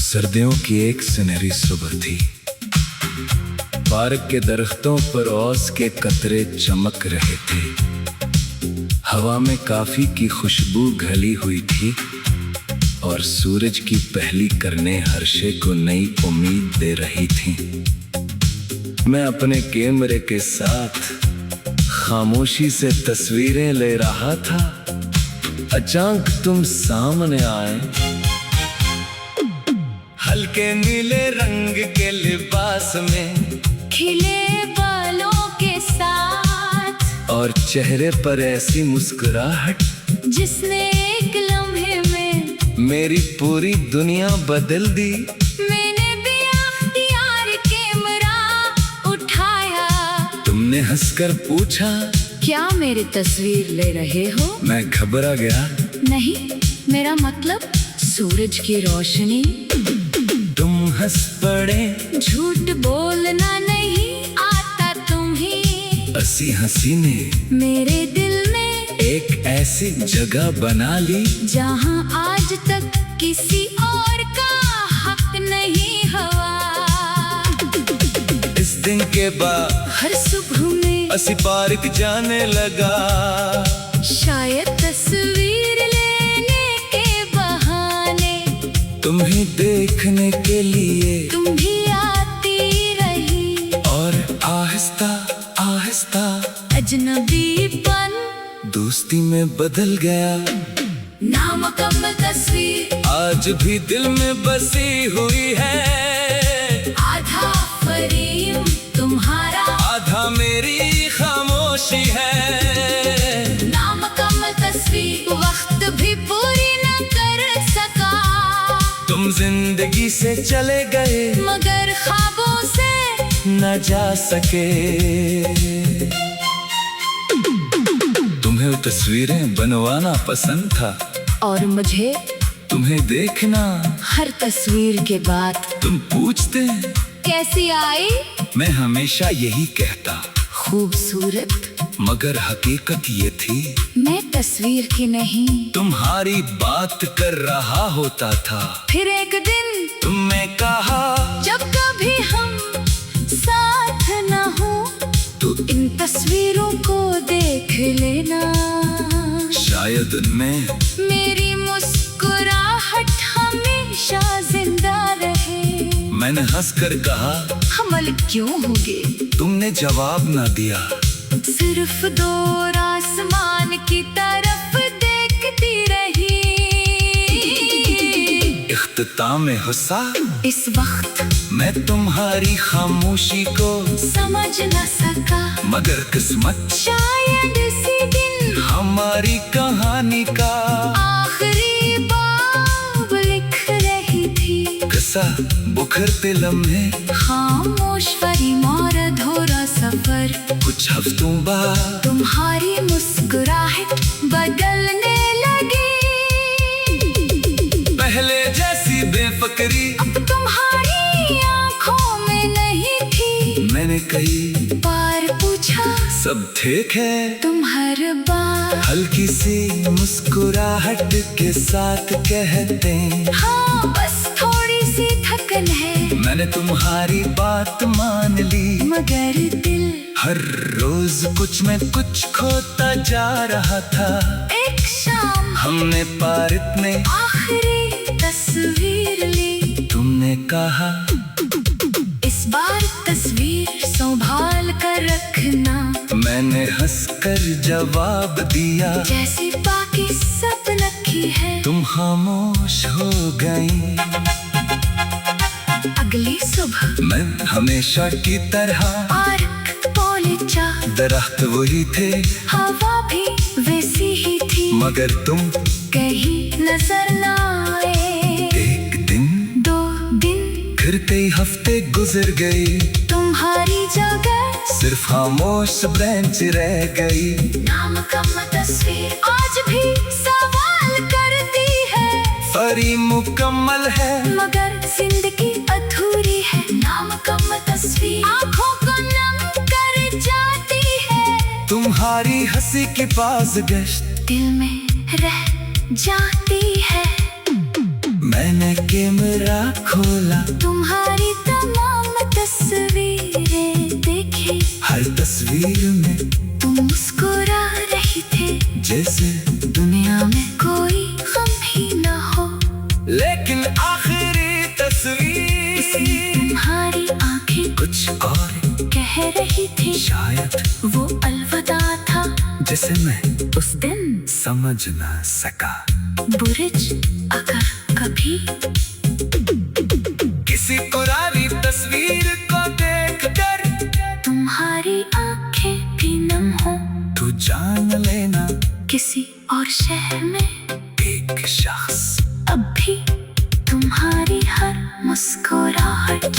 सर्दियों की एक सुनहरी सुबह थी। पार्क के दरख्तों पर ओस के कतरे चमक रहे थे। हवा में कॉफी की खुशबू घली हुई थी और सूरज की पहली किरणें हर्षे को नई उम्मीद दे रही थीं। मैं अपने कैमरे के साथ खामोशी से तस्वीरें ले रहा था। अचानक तुम सामने आए, हल्के नीले रंग के लिबास में, खिले बालों के साथ, और चेहरे पर ऐसी मुस्कुराहट जिसने एक लम्हे में मेरी पूरी दुनिया बदल दी। मैंने भी अख्तियार कैमरा उठाया। तुमने हंसकर पूछा, क्या मेरी तस्वीर ले रहे हो? मैं घबरा गया। नहीं, मेरा मतलब सूरज की रोशनी। तुम हंस पड़े, झूठ बोलना नहीं आता तुम्हें। हंसी हंसी ने मेरे दिल में एक ऐसी जगह बना ली जहां आज तक किसी और का हक नहीं हुआ। इस दिन के बाद हर सुबह में असी पार्क जाने लगा। शायद तस्वीर लेने के बहाने तुम्हें देखने के लिए तुम भी आती रही, और आहिस्ता आहिस्ता अजनबीपन दोस्ती में बदल गया। नामुकम्मल तस्वीर आज भी दिल में बसी हुई है। आधा फरेम तुम्हारा, आधा मेरी खामोशी है। नामुकम्मल तस्वीर वक्त भी पूरी न कर सका। तुम जिंदगी से चले गए मगर ख्वाबों से न जा सके। तुम्हें वो तस्वीरें बनवाना पसंद था और मुझे तुम्हें देखना। हर तस्वीर के बाद तुम पूछते कैसी आई? मैं हमेशा यही कहता, खूबसूरत। मगर हकीकत ये थी मैं तस्वीर की नहीं। तुम्हारी बात कर रहा होता था। फिर एक दिन तुमने कहा, जब कभी हम साथ न हो तो इन तस्वीरों को देख लेना। शायद उनमें मेरी मुस्कुराहट हमेशा जिंदा रहे। मैंने हंसकर कहा, हम अलग क्यों होंगे? तुमने जवाब न दिया। सिर्फ दूर आसमान की तरफ देखती रही। इख्तिताम हुस्सा इस वक्त मैं तुम्हारी खामोशी को समझ न सका, मगर किस्मत शायद इसी दिन हमारी कहानी का आखिरी बाब लिख रही थी। किस्सा बुखरते लम्हे, खामोश फरीम और अधूरा सफर। कुछ हफ्तों बाद तुम्हारी मुस्कुराहट बदलने लगी। पहले जैसी बेफिक्री अब तुम्हारी आंखों में नहीं थी। मैंने कई बार पूछा, सब ठीक है? तुम हर बार हल्की सी मुस्कुराहट के साथ कहते, हाँ बस थोड़ी सी थकन है। मैंने तुम्हारी बात मान ली, मगर दिल हर रोज कुछ में कुछ खोता जा रहा था। एक शाम हमने पार्क में आखिरी तस्वीर ली। तुमने कहा, इस बार तस्वीर संभाल कर रखना। मैंने हंसकर जवाब दिया, जैसी बाकी सब रखी है। तुम खामोश हो गई। अगली सुबह मैं हमेशा की तरह पार्क पहुंचा। दरख्त वही थे, हवा भी वैसी ही थी, मगर तुम कहीं नजर न आए। एक दिन, 2 दिन, फिर कई हफ्ते गुजर गए। तुम्हारी जगह सिर्फ खामोश बेंच रह गई। नामुकम्मल तस्वीर आज भी सवाल करती है। फरी मुकम्मल है मगर जिंदगी अधूरी है। नामुकम्मल तस्वीर आंखों को नम कर जाती है। तुम्हारी हंसी की पास गश्त दिल में रह जाती है। मैंने कैमरा खोला, तुम्हारी तमाम तस्वीरें देखी। हर तस्वीर में तुम मुस्कुरा रही थे, जैसे दुनिया में कोई गम ही न हो। लेकिन आखिरी तस्वीर, तुम्हारी आंखें कुछ और कह रही थी, शायद वो अलविदा था जिसे मैं उस दिन समझ ना सका। बुर्ज अगर कभी किसी पुरानी तस्वीर को देखकर तुम्हारी आंखें भी नम हो, तू जान लेना किसी और शहर में एक शख्स अब भी तुम्हारी हर मुस्कुराहट